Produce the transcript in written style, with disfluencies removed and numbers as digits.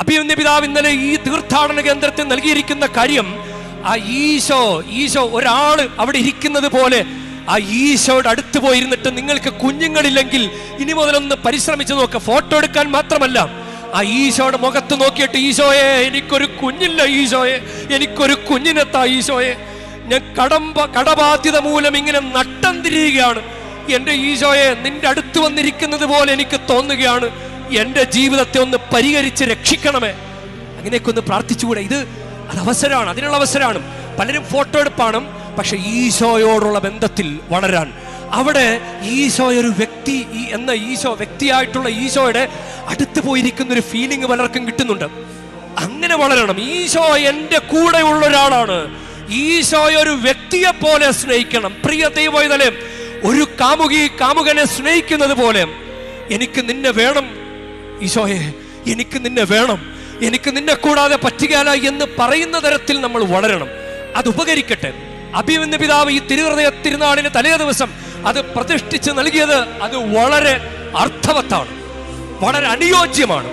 അഭിമന്യ പിതാവ് ഇന്നലെ ഈ തീർത്ഥാടന കേന്ദ്രത്തിൽ നൽകിയിരിക്കുന്ന കാര്യം, ആ ഈശോ ഒരാള് അവിടെ ഇരിക്കുന്നത് പോലെ ആ ഈശോയുടെ അടുത്ത് പോയിരുന്നിട്ട് നിങ്ങൾക്ക് കുഞ്ഞുങ്ങളില്ലെങ്കിൽ ഇനി മുതലൊന്ന് പരിശ്രമിച്ചു നോക്കുക. ഫോട്ടോ എടുക്കാൻ മാത്രമല്ല, ആ ഈശോയുടെ മുഖത്ത് നോക്കിയിട്ട്, ഈശോയെ എനിക്കൊരു കുഞ്ഞില്ല, ഈശോയെ എനിക്കൊരു കുഞ്ഞിനെത്താ, ഈശോയെ ഞാൻ കടബാധ്യത മൂലം ഇങ്ങനെ നട്ടം തിരിയുകയാണ്, എൻ്റെ ഈശോയെ നിന്റെ അടുത്ത് വന്നിരിക്കുന്നത് പോലെ എനിക്ക് തോന്നുകയാണ്, എൻ്റെ ജീവിതത്തെ ഒന്ന് പരിഹരിച്ച് രക്ഷിക്കണമേ. അങ്ങനെയൊക്കെ ഒന്ന് പ്രാർത്ഥിച്ചുകൂടെ? അവസരമാണ്, അതിനുള്ള അവസരമാണ്. പലരും ഫോട്ടോ എടുപ്പാണ്, പക്ഷെ ഈശോയോടുള്ള ബന്ധത്തിൽ വളരാൻ, അവിടെ ഈശോ ഒരു വ്യക്തി വ്യക്തിയായിട്ടുള്ള ഈശോയുടെ അടുത്ത് പോയിരിക്കുന്ന ഒരു ഫീലിംഗ് പലർക്കും കിട്ടുന്നുണ്ട്. അങ്ങനെ വളരണം. ഈശോ എൻ്റെ കൂടെ ഉള്ള ഒരാളാണ്. ഈശോ ഒരു വ്യക്തിയെ പോലെ സ്നേഹിക്കണം. പ്രിയ ദൈവമേ, ഒരു കാമുകനെ സ്നേഹിക്കുന്നത് പോലെ എനിക്ക് നിന്നെ വേണം ഈശോയെ, എനിക്ക് നിന്നെ വേണം, എനിക്ക് നിന്നെ കൂടാതെ പറ്റുകയില്ല എന്ന് പറയുന്ന തരത്തിൽ നമ്മൾ വളരണം. അത് ഉപകരിക്കട്ടെ. അഭിമന്യ പിതാവ് ഈ തിരുഹൃദയ തിരുനാളിന് തലേ ദിവസം അത് പ്രതിഷ്ഠിച്ച് നൽകിയത് അത് വളരെ അർത്ഥവത്താണ്, വളരെ അനുയോജ്യമാണ്.